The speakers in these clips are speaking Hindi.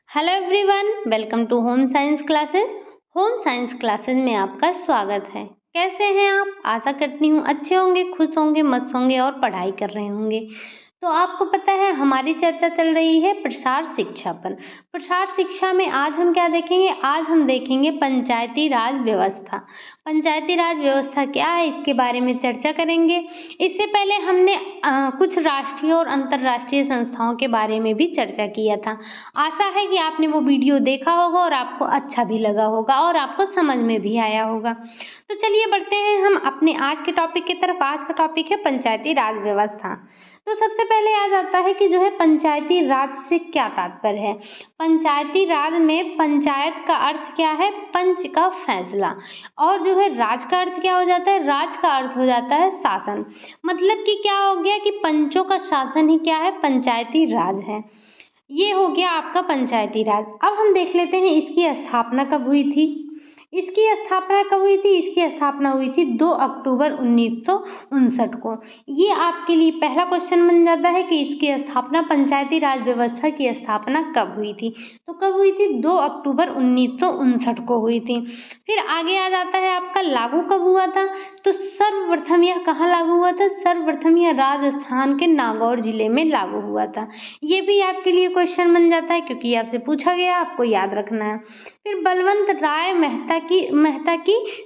Hello everyone, welcome to home science classes. Home science classes में आपका स्वागत है। कैसे हैं आप? आशा करती हूँ अच्छे होंगे, खुश होंगे, मस्त होंगे और पढ़ाई कर रहे होंगे। तो आपको पता है हमारी चर्चा चल रही है प्रसार शिक्षा पर। प्रसार शिक्षा में आज हम क्या देखेंगे? आज हम देखेंगे पंचायती राज व्यवस्था। पंचायती राज व्यवस्था क्या है, इसके बारे में चर्चा करेंगे। इससे पहले हमने कुछ राष्ट्रीय और अंतर्राष्ट्रीय संस्थाओं के बारे में भी चर्चा किया था। आशा है कि आपने वो वीडियो देखा होगा और आपको अच्छा भी लगा होगा और आपको समझ में भी आया होगा। तो चलिए बढ़ते हैं हम अपने आज के टॉपिक की तरफ। आज का टॉपिक है पंचायती राज व्यवस्था। तो सबसे पहले आ जाता है कि जो है पंचायती राज से क्या तात्पर्य है। पंचायती राज में पंचायत का अर्थ क्या है? पंच का फैसला। और जो है राज का अर्थ क्या हो जाता है? राज का अर्थ हो जाता है शासन। मतलब कि क्या हो गया कि पंचों का शासन ही क्या है? पंचायती राज है। ये हो गया आपका पंचायती राज। अब हम देख लेते हैं इसकी स्थापना कब हुई थी। इसकी स्थापना कब हुई थी? इसकी स्थापना हुई थी 2 अक्टूबर 1959 को। ये आपके लिए पहला क्वेश्चन बन जाता है कि इसकी स्थापना, पंचायती राज व्यवस्था की स्थापना कब हुई थी। तो कब हुई थी? 2 अक्टूबर 1959 को हुई थी। फिर आगे आ जाता है आपका लागू कब हुआ था। तो सर्वप्रथम यह कहाँ लागू हुआ था? सर्वप्रथम यह राजस्थान के नागौर जिले में लागू हुआ था। ये भी आपके लिए क्वेश्चन बन जाता है क्योंकि आपसे पूछा गया, आपको याद रखना है। फिर बलवंत राय मेहता की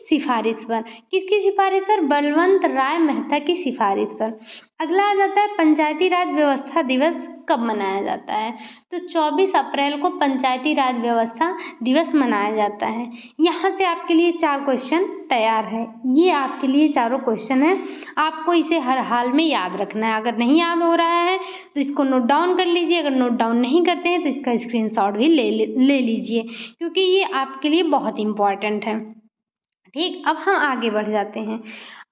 सिफारिश पर। किसकी सिफारिश पर? बलवंत राय मेहता की सिफारिश पर। अगला आ जाता है पंचायती राज व्यवस्था दिवस कब मनाया जाता है। तो 24 अप्रैल को पंचायती राज व्यवस्था दिवस मनाया जाता है। यहाँ से आपके लिए 4 क्वेश्चन तैयार है। ये आपके लिए चारों क्वेश्चन है, आपको इसे हर हाल में याद रखना है। अगर नहीं याद हो रहा है तो इसको नोट डाउन कर लीजिए। अगर नोट डाउन नहीं करते हैं तो इसका स्क्रीनशॉट भी ले लीजिए क्योंकि ये आपके लिए बहुत इम्पॉर्टेंट है। ठीक, अब हम आगे बढ़ जाते हैं।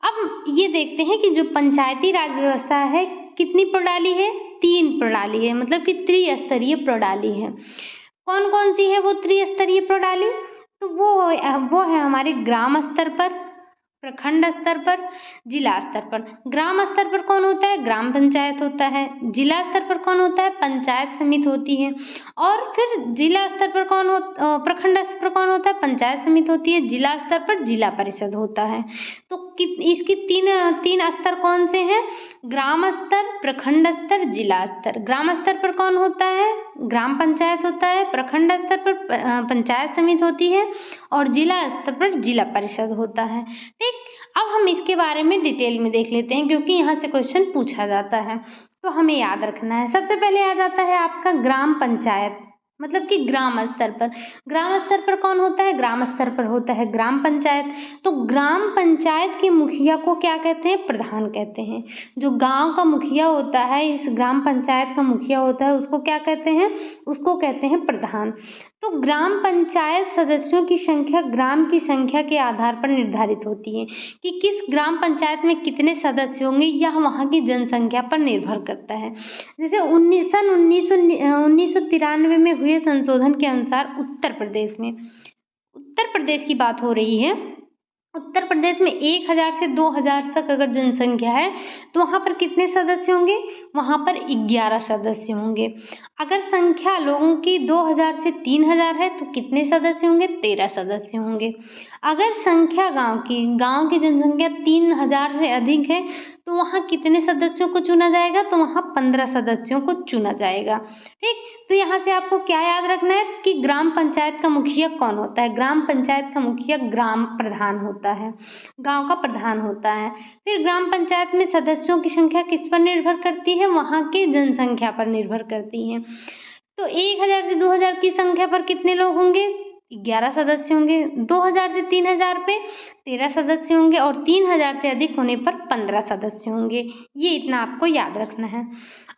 अब ये देखते हैं कि जो पंचायती राज व्यवस्था है कितनी प्रणाली है? 3 प्रणाली है, मतलब कि त्रिस्तरीय प्रणाली है। कौन कौन सी है वो त्रिस्तरीय प्रणाली? तो वो है हमारे ग्राम स्तर पर, प्रखंड स्तर पर, जिला स्तर पर। ग्राम स्तर पर कौन होता है? ग्राम पंचायत होता है। जिला स्तर पर कौन होता है? पंचायत समिति होती है। और फिर जिला स्तर पर प्रखंड स्तर पर कौन होता है? पंचायत समिति होती है। जिला स्तर पर जिला परिषद होता है। तो इसकी तीन स्तर कौन से हैं? ग्राम स्तर, प्रखंड स्तर, जिला स्तर। ग्राम स्तर पर कौन होता है? ग्राम पंचायत होता है। प्रखंड स्तर पर पंचायत समिति होती है और जिला स्तर पर जिला परिषद होता है। ठीक, अब हम इसके बारे में डिटेल में देख लेते हैं क्योंकि यहाँ से क्वेश्चन पूछा जाता है तो हमें याद रखना है। सबसे पहले आ जाता है आपका ग्राम पंचायत, मतलब कि ग्राम स्तर पर। ग्राम स्तर पर कौन होता है? ग्राम स्तर पर होता है ग्राम पंचायत। तो ग्राम पंचायत के मुखिया को क्या कहते हैं? प्रधान कहते हैं। जो गांव का मुखिया होता है, इस ग्राम पंचायत का मुखिया होता है, उसको क्या कहते हैं? उसको कहते हैं प्रधान। तो ग्राम पंचायत सदस्यों की संख्या ग्राम की संख्या के आधार पर निर्धारित होती है कि किस ग्राम पंचायत में कितने सदस्य होंगे, यह वहाँ की जनसंख्या पर निर्भर करता है। जैसे 1993 में हुए संशोधन के अनुसार उत्तर प्रदेश की बात हो रही है। उत्तर प्रदेश में 1000 से 2000 तक अगर जनसंख्या है तो वहाँ पर कितने सदस्य होंगे? वहाँ पर 11 सदस्य होंगे। अगर संख्या लोगों की 2000 से 3000 है तो कितने सदस्य होंगे? 13 सदस्य होंगे। अगर संख्या गांव की जनसंख्या 3000 से अधिक है तो वहाँ कितने सदस्यों को चुना जाएगा? तो वहाँ 15 सदस्यों को चुना जाएगा। ठीक, तो यहाँ से आपको क्या याद रखना है कि ग्राम पंचायत का मुखिया कौन होता है? ग्राम पंचायत का मुखिया ग्राम प्रधान होता है, गांव का प्रधान होता है। फिर ग्राम पंचायत में सदस्यों की संख्या किस पर निर्भर करती है? वहाँ की जनसंख्या पर निर्भर करती है। तो 1000 से 2000 की संख्या पर कितने लोग होंगे? 11 सदस्य होंगे। 2000 से 3000 पे 13 सदस्य होंगे और 3000 से अधिक होने पर 15 सदस्य होंगे। ये इतना आपको याद रखना है।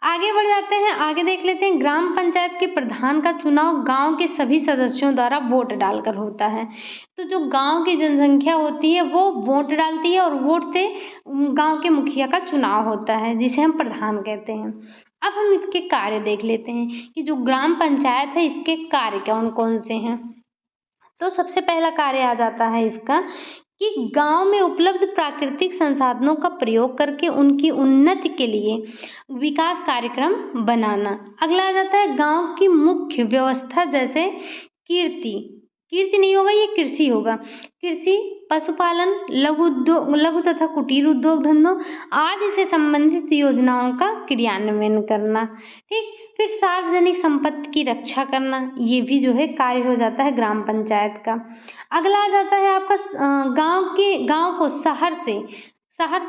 आगे बढ़ जाते हैं, आगे देख लेते हैं। ग्राम पंचायत के प्रधान का चुनाव गांव के सभी सदस्यों द्वारा वोट डालकर होता है। तो जो गांव की जनसंख्या होती है वो वोट डालती है और वोट से गांव के मुखिया का चुनाव होता है जिसे हम प्रधान कहते हैं। अब हम इसके कार्य देख लेते हैं कि जो ग्राम पंचायत है इसके कार्य कौन कौन से हैं। तो सबसे पहला कार्य आ जाता है इसका कि गांव में उपलब्ध प्राकृतिक संसाधनों का प्रयोग करके उनकी उन्नति के लिए विकास कार्यक्रम बनाना। अगला आ जाता है गांव की मुख्य व्यवस्था, जैसे कीर्ति नहीं होगा, ये कृषि होगा। कृषि, पशुपालन, लघु तथा कुटीर उद्योग धंधों आदि से संबंधित योजनाओं का क्रियान्वयन करना। ठीक, फिर सार्वजनिक संपत्ति की रक्षा करना, ये भी जो है कार्य हो जाता है ग्राम पंचायत का। अगला आ जाता है आपका गांव को शहर से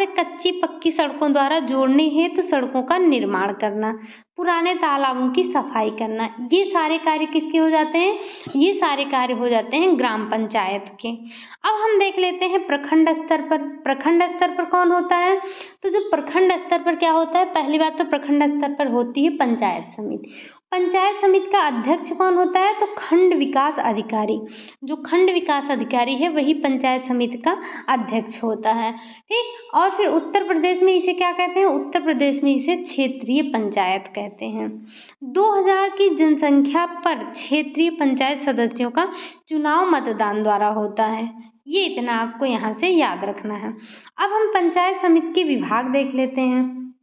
कच्ची पक्की सड़कों द्वारा जोड़ने हेतु सड़कों का निर्माण करना, पुराने तालाबों की सफाई करना। ये सारे कार्य किसके हो जाते हैं? ये सारे कार्य हो जाते हैं ग्राम पंचायत के। अब हम देख लेते हैं प्रखंड स्तर पर। प्रखंड स्तर पर कौन होता है? तो जो प्रखंड स्तर पर क्या होता है, पहली बात तो प्रखंड स्तर पर होती है पंचायत समिति। पंचायत समिति का अध्यक्ष कौन होता है? तो खंड विकास अधिकारी। जो खंड विकास अधिकारी है वही पंचायत समिति का अध्यक्ष होता है। ठीक, और फिर उत्तर प्रदेश में इसे क्या कहते हैं? उत्तर प्रदेश में इसे क्षेत्रीय पंचायत कहते हैं। 2000 की जनसंख्या पर क्षेत्रीय पंचायत सदस्यों का चुनाव मतदान द्वारा होता है। ये इतना आपको यहाँ से याद रखना है। अब हम पंचायत समिति के विभाग देख लेते हैं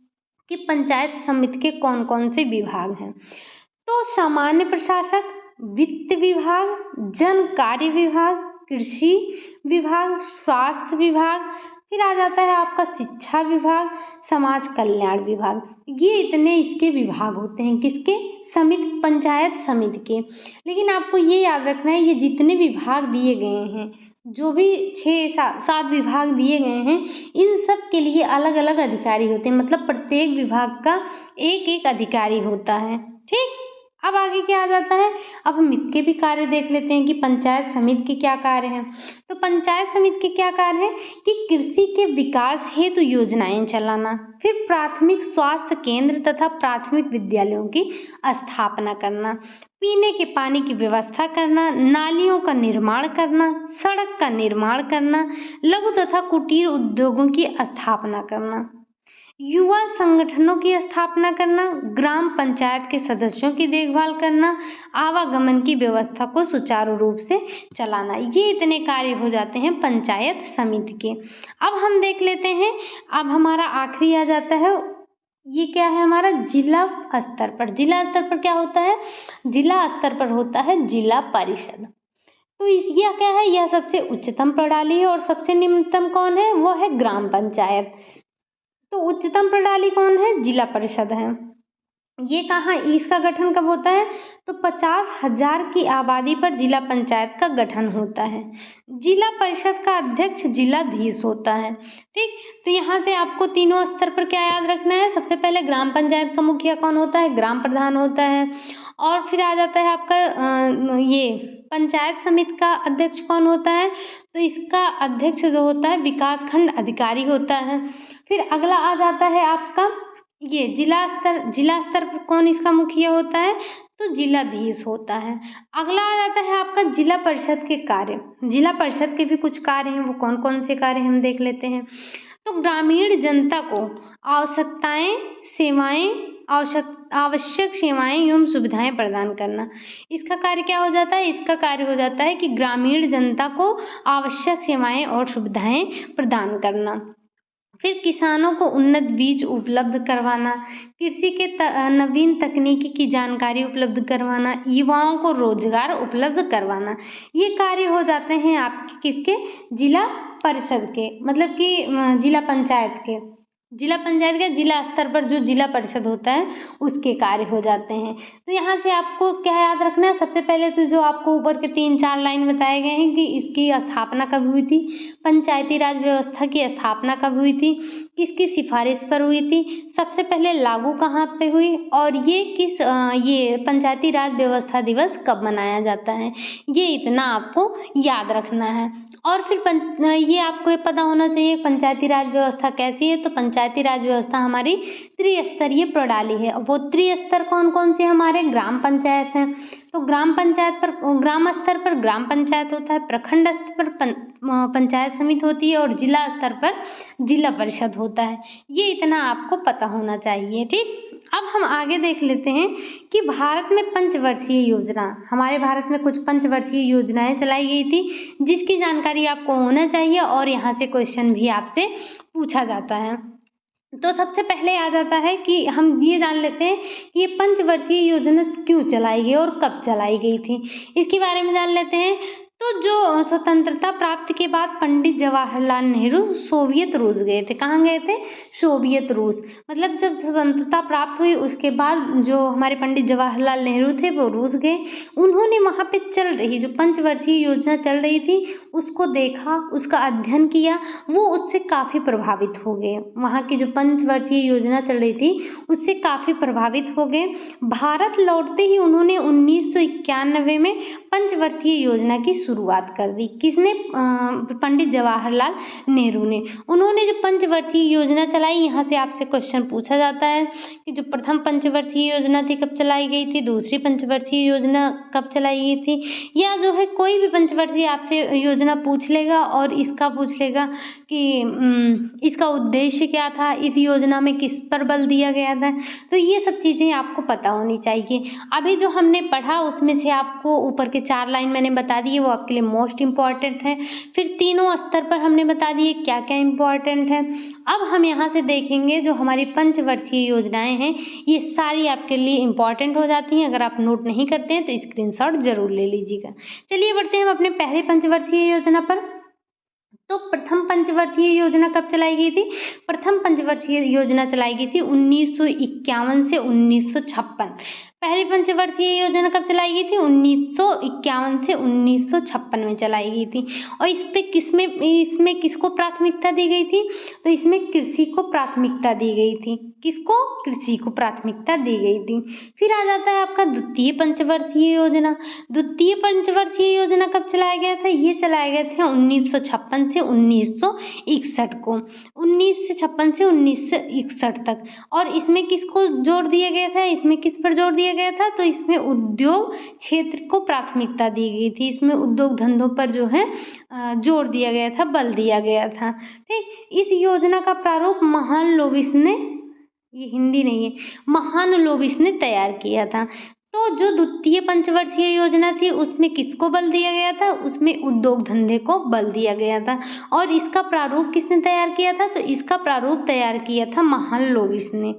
कि पंचायत समिति के कौन कौन से विभाग हैं। तो सामान्य प्रशासक, वित्त विभाग, जन कार्य विभाग, कृषि विभाग, स्वास्थ्य विभाग, फिर आ जाता है आपका शिक्षा विभाग, समाज कल्याण विभाग। ये इतने इसके विभाग होते हैं, किसके? पंचायत समिति के। लेकिन आपको ये याद रखना है, ये जितने विभाग दिए गए हैं, जो भी 6-7 विभाग दिए गए हैं, इन सब के लिए अलग अलग अधिकारी होते हैं। मतलब प्रत्येक विभाग का एक एक अधिकारी होता है। ठीक, अब आगे क्या आ जाता है? अब हम इसके भी कार्य देख लेते हैं कि पंचायत समिति के क्या कार्य हैं। तो पंचायत समिति के क्या कार्य हैं कि कृषि के विकास हेतु योजनाएं चलाना, फिर प्राथमिक स्वास्थ्य केंद्र तथा प्राथमिक विद्यालयों की स्थापना करना, पीने के पानी की व्यवस्था करना, नालियों का निर्माण करना, सड़क का निर्माण करना, लघु तथा कुटीर उद्योगों की स्थापना करना, युवा संगठनों की स्थापना करना, ग्राम पंचायत के सदस्यों की देखभाल करना, आवागमन की व्यवस्था को सुचारू रूप से चलाना। ये इतने कार्य हो जाते हैं पंचायत समिति के। अब हम देख लेते हैं, अब हमारा आखिरी आ जाता है, ये क्या है हमारा? जिला स्तर पर। जिला स्तर पर क्या होता है? जिला स्तर पर होता है जिला परिषद। तो यह क्या है? यह सबसे उच्चतम प्रणाली है। और सबसे निम्नतम कौन है? वो है ग्राम पंचायत। तो उच्चतम प्रणाली कौन है? जिला परिषद है। ये कहाँ, इसका गठन कब होता है? तो 50,000 की आबादी पर जिला पंचायत का गठन होता है। जिला परिषद का अध्यक्ष जिलाधीश होता है। ठीक, तो यहाँ से आपको तीनों स्तर पर क्या याद रखना है? सबसे पहले ग्राम पंचायत का मुखिया कौन होता है? ग्राम प्रधान होता है। और फिर आ जाता है आपका ये पंचायत समिति का अध्यक्ष कौन होता है? तो इसका अध्यक्ष जो होता है विकास खंड अधिकारी होता है। फिर अगला आ जाता है आपका ये जिला स्तर पर कौन इसका मुखिया होता है? तो जिलाधीश होता है। अगला आ जाता है आपका जिला परिषद के कार्य। जिला परिषद के भी कुछ कार्य हैं, वो कौन कौन से कार्य हम देख लेते हैं। तो ग्रामीण जनता को आवश्यक सेवाएं एवं सुविधाएं प्रदान करना, इसका कार्य क्या हो जाता है? इसका कार्य हो जाता है कि ग्रामीण जनता को आवश्यक सेवाएं और सुविधाएं प्रदान करना। फिर किसानों को उन्नत बीज उपलब्ध करवाना, कृषि के नवीन तकनीकी की जानकारी उपलब्ध करवाना, युवाओं को रोजगार उपलब्ध करवाना। ये कार्य हो जाते हैं आपके किसके? जिला परिषद के, मतलब कि जिला पंचायत के। जिला पंचायत के जिला स्तर पर जो जिला परिषद होता है उसके कार्य हो जाते हैं। तो यहाँ से आपको क्या याद रखना है? सबसे पहले तो जो आपको ऊपर के 3-4 लाइन बताए गए हैं कि इसकी स्थापना कब हुई थी, पंचायती राज व्यवस्था की स्थापना कब हुई थी, किसकी सिफारिश पर हुई थी, सबसे पहले लागू कहाँ पे हुई, और ये पंचायती राज व्यवस्था दिवस कब मनाया जाता है, ये इतना आपको याद रखना है। और फिर ये आपको पता होना चाहिए पंचायती राज व्यवस्था कैसी है। तो पंचायती राज व्यवस्था हमारी त्रिस्तरीय प्रणाली है। वो त्रिस्तर कौन कौन से हमारे? ग्राम पंचायत हैं। तो ग्राम स्तर पर ग्राम पंचायत होता है, प्रखंड स्तर पर पंचायत समिति होती है, और जिला स्तर पर जिला परिषद होता है। ये इतना आपको पता होना चाहिए। ठीक, अब हम आगे देख लेते हैं कि भारत में पंचवर्षीय योजना, हमारे भारत में कुछ पंचवर्षीय योजनाएं चलाई गई थी जिसकी जानकारी आपको होना चाहिए और यहाँ से क्वेश्चन भी आपसे पूछा जाता है। तो सबसे पहले आ जाता है कि हम ये जान लेते हैं कि ये पंचवर्षीय योजना क्यों चलाई गई और कब चलाई गई थी, इसके बारे में जान लेते हैं। तो जो स्वतंत्रता प्राप्ति के बाद पंडित जवाहरलाल नेहरू सोवियत रूस गए थे। कहाँ गए थे? सोवियत रूस। मतलब जब स्वतंत्रता प्राप्त हुई उसके बाद जो हमारे पंडित जवाहरलाल नेहरू थे वो रूस गए। उन्होंने वहाँ पे चल रही जो पंचवर्षीय योजना चल रही थी उसको देखा, उसका अध्ययन किया, वो उससे काफ़ी प्रभावित हो गए। वहाँ की जो पंचवर्षीय योजना चल रही थी उससे काफ़ी प्रभावित हो गए। भारत लौटते ही उन्होंने 1991 में पंचवर्षीय योजना की शुरुआत कर दी। किसने? पंडित जवाहरलाल नेहरू ने। उन्होंने जो पंचवर्षीय योजना चलाई, यहाँ से आपसे क्वेश्चन पूछा जाता है कि जो प्रथम पंचवर्षीय योजना थी कब चलाई गई थी, दूसरी पंचवर्षीय योजना कब चलाई गई थी, या जो है कोई भी पंचवर्षीय आपसे योजना पूछ लेगा और इसका पूछ लेगा कि इसका उद्देश्य क्या था, इस योजना में किस पर बल दिया गया था। तो ये सब चीज़ें आपको पता होनी चाहिए। अभी जो हमने पढ़ा उसमें से आपको ऊपर के 4 लाइन मैंने बता दी है, वो आपके लिए मोस्ट इम्पॉर्टेंट है। फिर तीनों स्तर पर हमने बता दिए क्या क्या इम्पॉर्टेंट है। अब हम यहाँ से देखेंगे जो हमारी पंचवर्षीय योजनाएं हैं ये सारी आपके लिए इम्पॉर्टेंट हो जाती हैं। अगर आप नोट नहीं करते हैं तो स्क्रीनशॉट जरूर ले लीजिएगा। चलिए बढ़ते हैं हम अपने पहले पंचवर्षीय योजना पर। तो प्रथम पंचवर्षीय योजना कब चलाई गई थी? प्रथम पंचवर्षीय योजना चलाई गई थी 1951 से 1956। पहली पंचवर्षीय योजना कब चलाई गई थी? 1951 से 1956 में चलाई गई थी। और इसमें किसको प्राथमिकता दी गई थी? तो इसमें कृषि को प्राथमिकता दी गई थी। किसको? कृषि को प्राथमिकता दी गई थी। फिर आ जाता है आपका द्वितीय पंचवर्षीय योजना। द्वितीय पंचवर्षीय योजना कब चलाया गया था? ये चलाया गया था 1956 से 1961 को, 1956 से 1961 तक। और इसमें किसको जोर दिया गया था? इसमें किस पर जोर दिया गया था? तो इसमें उद्योग क्षेत्र को प्राथमिकता दी गई थी। इसमें उद्योग धंधों पर जो है जोर दिया गया था, बल दिया गया था। ठीक, इस योजना का प्रारूप महान लोबिस ने, ये हिंदी नहीं है, महान लोबिस ने तैयार किया था। तो जो द्वितीय पंचवर्षीय योजना थी उसमें किसको बल दिया गया था? उसमें उद्योग धंधे को बल दिया गया था। और इसका प्रारूप किसने तैयार किया था? तो इसका प्रारूप तैयार किया था महान लोबिस ने।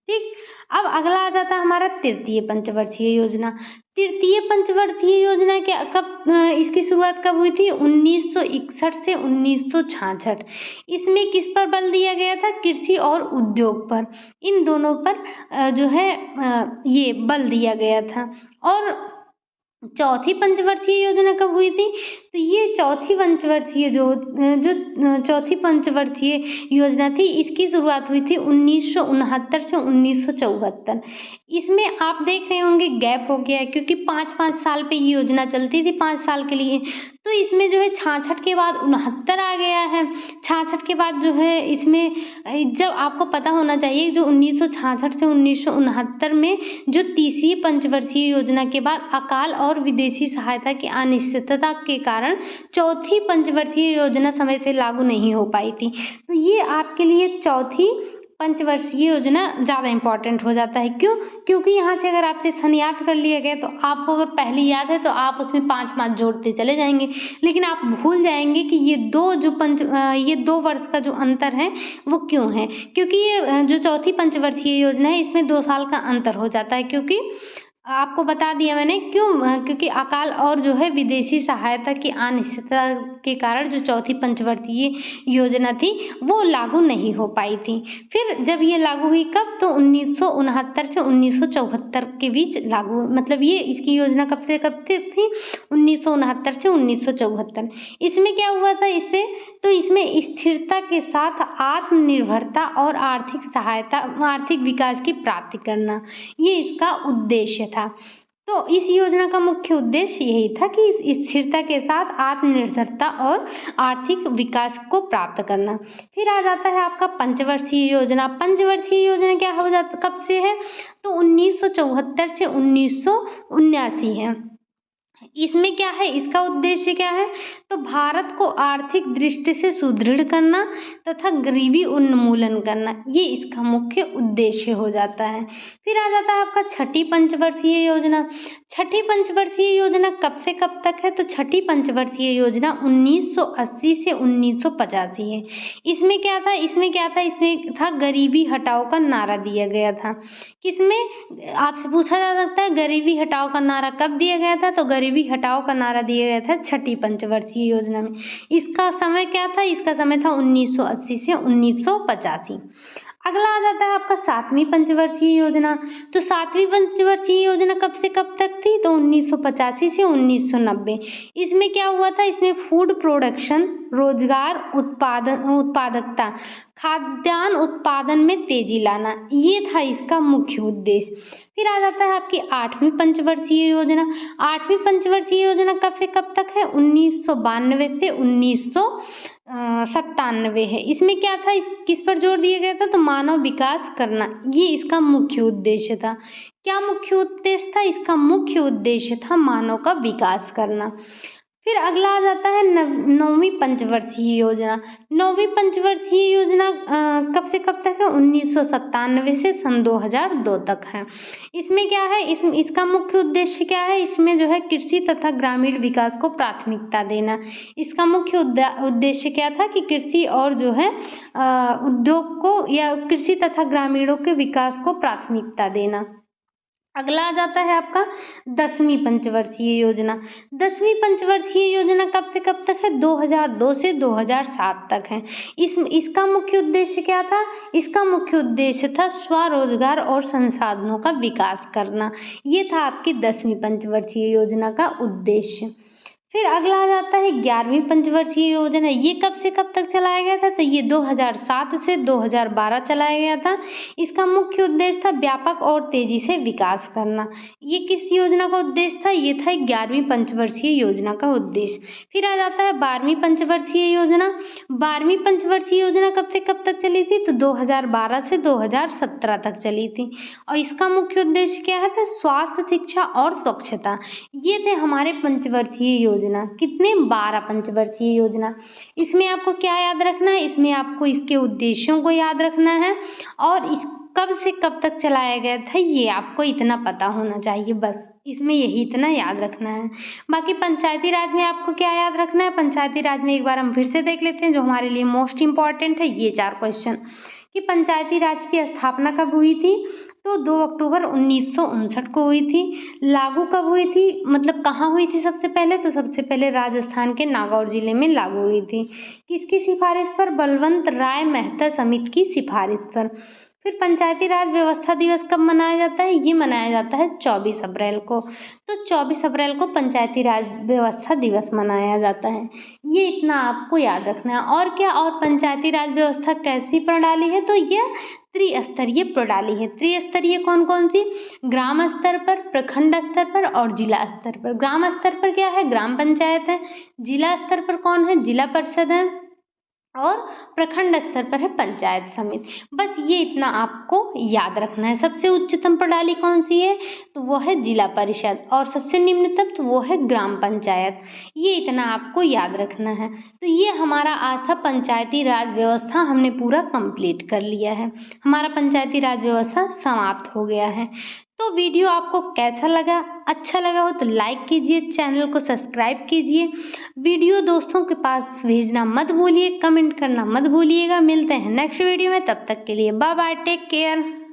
ठीक, अब अगला आ जाता है हमारा तृतीय पंचवर्षीय योजना। तृतीय पंचवर्षीय योजना के इसकी शुरुआत कब हुई थी? 1961 से 1966। इसमें किस पर बल दिया गया था? कृषि और उद्योग पर, इन दोनों पर जो है ये बल दिया गया था। और चौथी पंचवर्षीय योजना कब हुई थी? तो ये चौथी पंचवर्षीय जो चौथी पंचवर्षीय योजना थी इसकी शुरुआत हुई थी 1969 से 1974। इसमें आप देख रहे होंगे गैप हो गया है क्योंकि 5-5 साल पे ये योजना चलती थी, 5 साल के लिए। तो इसमें जो है 66 के बाद 69 आ गया है। 66 के बाद जो है इसमें जब आपको पता होना चाहिए जो 1966 से 1969 में जो तीसरी पंचवर्षीय योजना के बाद अकाल और विदेशी सहायता की अनिश्चितता के कारण चौथी पंचवर्षीय योजना समय से लागू नहीं हो पाई थी। तो ये आपके लिए चौथी पंचवर्षीय योजना ज़्यादा इम्पॉर्टेंट हो जाता है। क्यों? क्योंकि यहाँ से अगर आपसे सन याद कर लिया गया तो आपको अगर पहली याद है तो आप उसमें 5 जोड़ते चले जाएंगे, लेकिन आप भूल जाएंगे कि ये दो वर्ष का जो अंतर है वो क्यों है। क्योंकि ये जो चौथी पंचवर्षीय योजना है इसमें 2 साल का अंतर हो जाता है। क्योंकि आपको बता दिया मैंने क्यों, क्योंकि अकाल और जो है विदेशी सहायता की अनिश्चितता के कारण जो चौथी पंचवर्षीय योजना थी वो लागू नहीं हो पाई थी। फिर जब ये लागू हुई कब? तो 1969 से 1974 के बीच लागू, मतलब ये इसकी योजना कब से कब तक थी? 1969 से 1974। इसमें क्या हुआ था? तो इसमें स्थिरता के साथ आत्मनिर्भरता और आर्थिक विकास की प्राप्ति करना, ये इसका उद्देश्य था। तो इस योजना का मुख्य उद्देश्य यही था कि इस स्थिरता के साथ आत्मनिर्भरता और आर्थिक विकास को प्राप्त करना। फिर आ जाता है आपका पंचवर्षीय योजना। पंचवर्षीय योजना क्या हो जाता, कब से है? तो 1974 से 1979 है। इसमें क्या है, इसका उद्देश्य क्या है, तो भारत को आर्थिक दृष्टि से सुदृढ़ करना तथा गरीबी उन्मूलन करना, ये इसका मुख्य उद्देश्य हो जाता है। फिर आ जाता है आपका छठी पंचवर्षीय योजना। छठी पंचवर्षीय योजना कब से कब तक है, तो छठी पंचवर्षीय योजना 1980 से 1985 है। इसमें क्या था, इसमें था गरीबी हटाओ का नारा दिया गया था। किसमें, आपसे पूछा जा सकता है गरीबी हटाओ का नारा कब दिया गया था, तो गरीबी हटाओ का नारा दिया गया था छठी पंचवर्षीय योजना में। इसका समय क्या था, इसका समय था 1980 से 1985। अगला आ जाता है आपका सातवीं पंचवर्षीय योजना। तो सातवीं पंचवर्षीय योजना कब से कब तक थी, तो 1985 से 1990। इसमें क्या हुआ था, इसमें फूड प्रोडक्शन, रोजगार, उत्पादकता, खाद्यान्न उत्पादन में तेजी लाना, ये था इसका मुख्य उद्देश्य। फिर आ जाता है आपकी आठवीं पंचवर्षीय योजना। आठवीं पंचवर्षीय योजना कब से कब तक है, 1992 से 1997 है। इसमें क्या था, किस पर जोर दिया गया था, तो मानव विकास करना, ये इसका मुख्य उद्देश्य था। क्या मुख्य उद्देश्य था, इसका मुख्य उद्देश्य था मानव का विकास करना। फिर अगला आ जाता है नौवीं पंचवर्षीय योजना। नौवीं पंचवर्षीय योजना कब से कब तक है, 1997 से सन 2002 तक है। इसमें क्या है, इसका मुख्य उद्देश्य क्या है, इसमें जो है कृषि तथा ग्रामीण विकास को प्राथमिकता देना। इसका मुख्य उद्देश्य क्या था कि कृषि और जो है उद्योग को या कृषि तथा ग्रामीणों के विकास को प्राथमिकता देना। अगला आ जाता है आपका 10वीं पंचवर्षीय योजना। 10वीं पंचवर्षीय योजना कब से कब तक है, 2002 से 2007 तक है। इसका मुख्य उद्देश्य क्या था, इसका मुख्य उद्देश्य था स्वरोजगार और संसाधनों का विकास करना। ये था आपकी 10वीं पंचवर्षीय योजना का उद्देश्य। फिर अगला आ जाता है 11वीं पंचवर्षीय योजना। ये कब से कब तक चलाया गया था, तो ये 2007 से 2012 चलाया गया था। इसका मुख्य उद्देश्य था व्यापक और तेजी से विकास करना। ये किस योजना का उद्देश्य था, ये था 11वीं पंचवर्षीय योजना का उद्देश्य। फिर आ जाता है 12वीं पंचवर्षीय योजना। 12वीं पंचवर्षीय योजना कब से कब तक चली थी, तो 2012 से 2017 तक चली थी। और इसका मुख्य उद्देश्य क्या है, तो स्वास्थ्य, शिक्षा और स्वच्छता, ये थे हमारे पंचवर्षीय योजना। कितने, 12 पंचवर्षीय योजना। इसमें आपको क्या याद रखना है, इसमें आपको इसके उद्देश्यों को याद रखना है और इस कब से कब तक चलाया गया था, ये आपको इतना पता होना चाहिए, बस इसमें यही इतना याद रखना है। बाकी पंचायती राज में आपको क्या याद रखना है, पंचायती राज में एक बार हम फिर से देख लेते हैं जो हमारे लिए मोस्ट इंपॉर्टेंट है, ये 4 क्वेश्चन कि पंचायती राज की स्थापना कब हुई थी, तो 2 अक्टूबर 1959 को हुई थी। लागू कब हुई थी, मतलब कहाँ हुई थी सबसे पहले, तो सबसे पहले राजस्थान के नागौर जिले में लागू हुई थी। किसकी सिफारिश पर, बलवंत राय मेहता समिति की सिफारिश पर। फिर पंचायती राज व्यवस्था दिवस कब मनाया जाता है, ये मनाया जाता है 24 अप्रैल को। तो 24 अप्रैल को पंचायती राज व्यवस्था दिवस मनाया जाता है, ये इतना आपको याद रखना है। और क्या, और पंचायती राज व्यवस्था कैसी प्रणाली है, तो यह त्रिस्तरीय प्रणाली है। त्रिस्तरीय कौन कौन सी, ग्राम स्तर पर, प्रखंड स्तर पर और जिला स्तर पर। ग्राम स्तर पर क्या है, ग्राम पंचायत है। जिला स्तर पर कौन है, जिला परिषद है। और प्रखंड स्तर पर है पंचायत समिति। बस ये इतना आपको याद रखना है। सबसे उच्चतम प्रणाली कौन सी है, तो वो है जिला परिषद, और सबसे निम्नतम तो वो है ग्राम पंचायत। ये इतना आपको याद रखना है। तो ये हमारा आज था पंचायती राज व्यवस्था, हमने पूरा कंप्लीट कर लिया है। हमारा पंचायती राज व्यवस्था समाप्त हो गया है। तो वीडियो आपको कैसा लगा, अच्छा लगा हो तो लाइक कीजिए, चैनल को सब्सक्राइब कीजिए, वीडियो दोस्तों के पास भेजना मत भूलिए, कमेंट करना मत भूलिएगा। मिलते हैं नेक्स्ट वीडियो में, तब तक के लिए बाय बाय, टेक केयर।